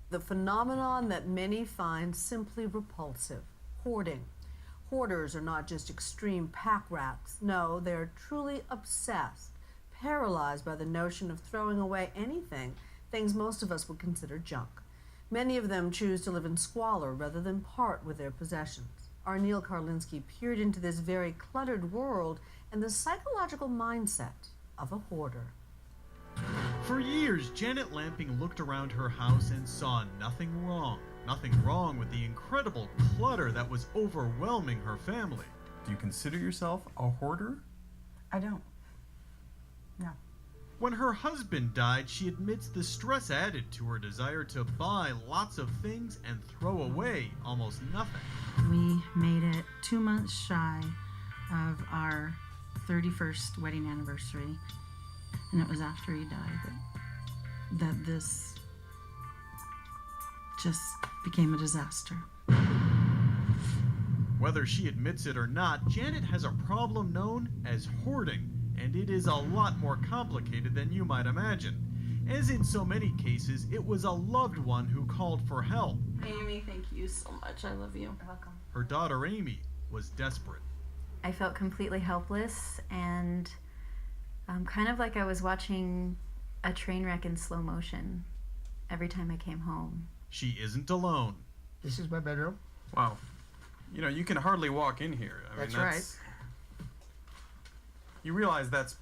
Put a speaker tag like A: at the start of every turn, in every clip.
A: The phenomenon that many find simply repulsive: hoarding. Hoarders are not just extreme pack rats. No, they're truly obsessed, paralyzed by the notion of throwing away anything, things most of us would consider junk. Many of them choose to live in squalor rather than part with their possessions. Our Neil Karlinsky peered into this very cluttered world and the psychological mindset of a hoarder.
B: For years, Janet Lamping looked around her house and saw nothing wrong. Nothing wrong with the incredible clutter that was overwhelming her family.
C: Do you consider yourself a hoarder?
D: I don't. No.
B: When her husband died, she admits the stress added to her desire to buy lots of things and throw away almost nothing.
D: We made it 2 months shy of our 31st wedding anniversary, and it was after he died that this just became a disaster.
B: Whether she admits it or not, Janet has a problem known as hoarding, and it is a lot more complicated than you might imagine. As in so many cases, it was a loved one who called for help.
E: Amy, thank you so much. I love you. You're welcome.
B: Her daughter Amy was desperate.
F: I felt completely helpless and kind of like I was watching a train wreck in slow motion every time I came home.
B: She isn't alone.
G: This is my bedroom.
C: Wow. You know, you can hardly walk in here.
G: That's right.
C: You realize that's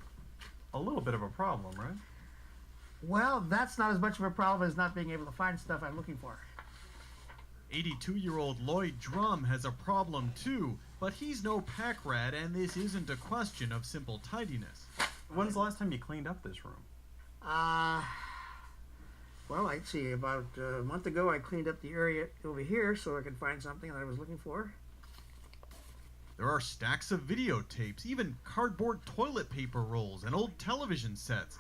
C: a little bit of a problem, right?
G: Well, that's not as much of a problem as not being able to find stuff I'm looking for.
B: 82-year-old Lloyd Drum has a problem too, but he's no pack rat, and this isn't a question of simple tidiness.
C: When's the last time you cleaned up this room?
G: Well, I'd see, about a month ago I cleaned up the area over here so I could find something that I was looking for.
B: There are stacks of videotapes, even cardboard toilet paper rolls, and old television sets.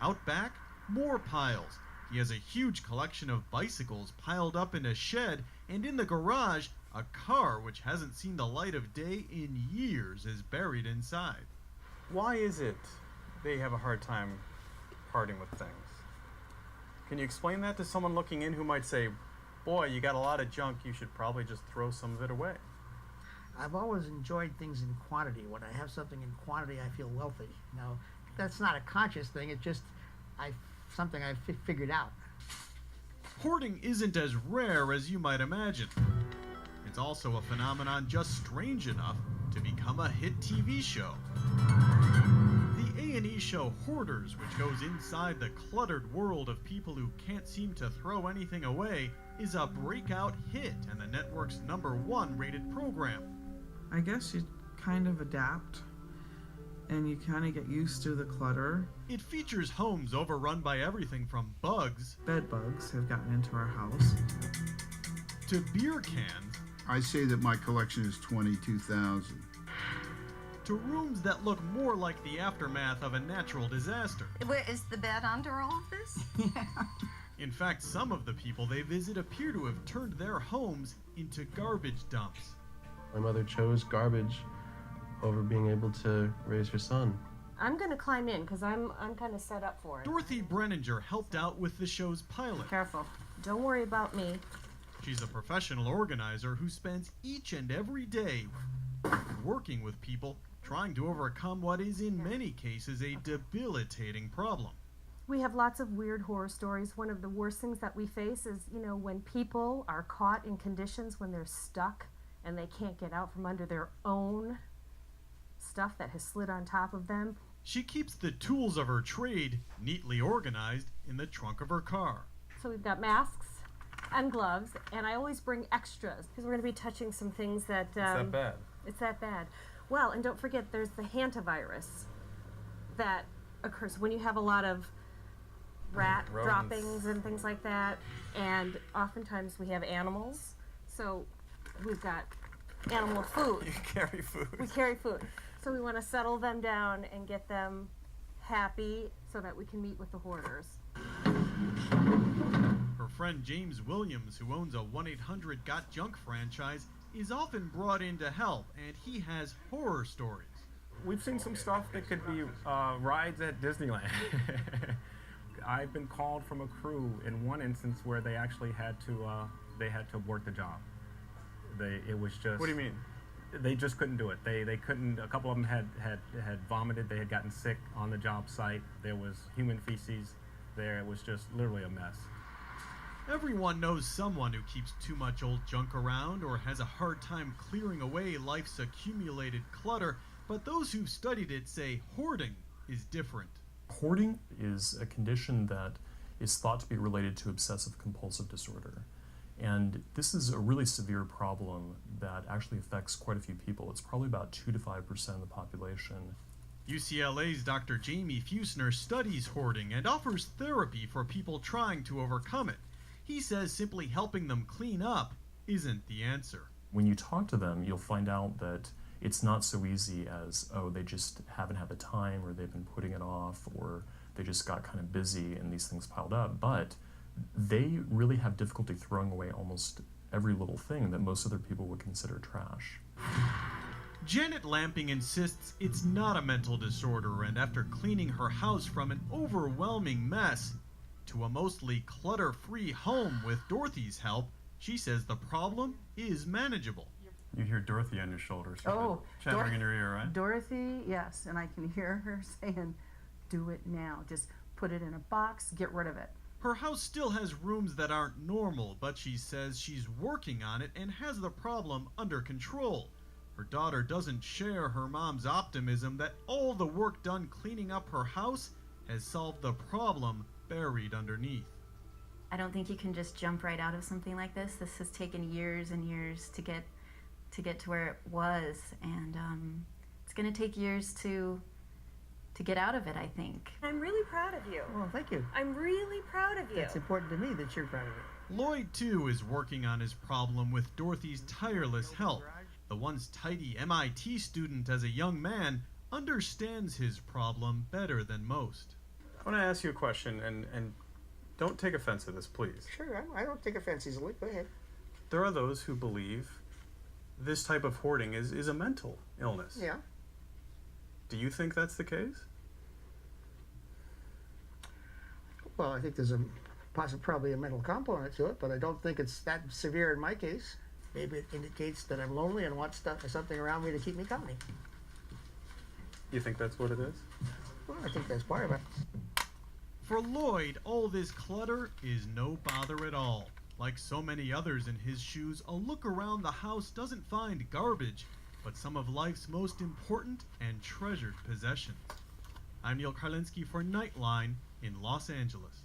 B: Out back, more piles. He has a huge collection of bicycles piled up in a shed, and in the garage, a car which hasn't seen the light of day in years is buried inside.
C: Why is it they have a hard time parting with things? Can you explain that to someone looking in who might say, boy, you got a lot of junk, you should probably just throw some of it away?
G: I've always enjoyed things in quantity. When I have something in quantity, I feel wealthy. Now, that's not a conscious thing, it's just something I've figured out.
B: Hoarding isn't as rare as you might imagine. It's also a phenomenon just strange enough to become a hit TV show. The A&E show Hoarders, which goes inside the cluttered world of people who can't seem to throw anything away, is a breakout hit and the network's #1 rated program.
H: I guess you kind of adapt and you kind of get used to the clutter.
B: It features homes overrun by everything from bugs,
H: Bed bugs have gotten into our house,
B: to beer cans,
I: I say that my collection is 22,000.
B: to rooms that look more like the aftermath of a natural disaster.
E: Where is the bed under all of this?
D: Yeah.
B: In fact, some of the people they visit appear to have turned their homes into garbage dumps.
J: My mother chose garbage over being able to raise her son.
E: I'm going to climb in because I'm kind of set up for it.
B: Dorothy Breininger helped out with the show's pilot.
E: Careful. Don't worry about me.
B: She's a professional organizer who spends each and every day working with people, trying to overcome what is in many cases a debilitating problem.
E: We have lots of weird horror stories. One of the worst things that we face is, when people are caught in conditions when they're stuck and they can't get out from under their own stuff that has slid on top of them.
B: She keeps the tools of her trade neatly organized in the trunk of her car.
E: So we've got masks and gloves, and I always bring extras because we're going to be touching some things that...
C: It's that bad.
E: It's that bad. Well, and don't forget, there's the hantavirus that occurs when you have a lot of rat
C: Rodents.
E: droppings and things like that, and oftentimes we have animals, so we've got animal food.
C: You carry food.
E: We carry food. So we want to settle them down and get them happy so that we can meet with the hoarders.
B: Her friend James Williams, who owns a 1-800-GOT-JUNK franchise, is often brought in to help, and he has horror stories.
C: We've seen some stuff that could be rides at Disneyland. I've been called from a crew in one instance where they actually had to abort the job. It was just. What do you mean? They just couldn't do it. They couldn't. A couple of them had vomited. They had gotten sick on the job site. There was human feces there. It was just literally a mess.
B: Everyone knows someone who keeps too much old junk around or has a hard time clearing away life's accumulated clutter, but those who've studied it say hoarding is different.
K: Hoarding is a condition that is thought to be related to obsessive compulsive disorder. And this is a really severe problem that actually affects quite a few people. It's probably about 2 to 5% of the population.
B: UCLA's Dr. Jamie Fusner studies hoarding and offers therapy for people trying to overcome it. He says simply helping them clean up isn't the answer.
K: When you talk to them, you'll find out that it's not so easy as, oh, they just haven't had the time, or they've been putting it off, or they just got kind of busy and these things piled up. But they really have difficulty throwing away almost every little thing that most other people would consider trash.
B: Janet Lamping insists it's not a mental disorder, and after cleaning her house from an overwhelming mess to a mostly clutter-free home with Dorothy's help, she says the problem is manageable.
C: You hear Dorothy on your shoulder,
L: Oh,
C: chattering in your ear, right?
L: Dorothy, yes, and I can hear her saying, do it now. Just put it in a box, get rid of it.
B: Her house still has rooms that aren't normal, but she says she's working on it and has the problem under control. Her daughter doesn't share her mom's optimism that all the work done cleaning up her house has solved the problem buried underneath.
F: I don't think you can just jump right out of something like this. This has taken years and years to get to where it was, and it's going to take years to get out of it, I think.
M: I'm really proud of you.
G: Well, thank you.
M: I'm really proud of you.
G: It's important to me that you're proud of it.
B: Lloyd, too, is working on his problem with Dorothy's tireless help. The once tidy MIT student as a young man understands his problem better than most.
C: I want to ask you a question, and don't take offense to this, please.
G: Sure, I don't take offense easily. Go ahead.
C: There are those who believe this type of hoarding is a mental illness.
G: Yeah.
C: Do you think that's the case?
G: Well, I think there's probably a mental component to it, but I don't think it's that severe in my case. Maybe it indicates that I'm lonely and want something around me to keep me company.
C: You think that's what it is?
G: Well, I think that's part of it.
B: For Lloyd, all this clutter is no bother at all. Like so many others in his shoes, a look around the house doesn't find garbage, but some of life's most important and treasured possessions. I'm Neil Karlinski for Nightline in Los Angeles.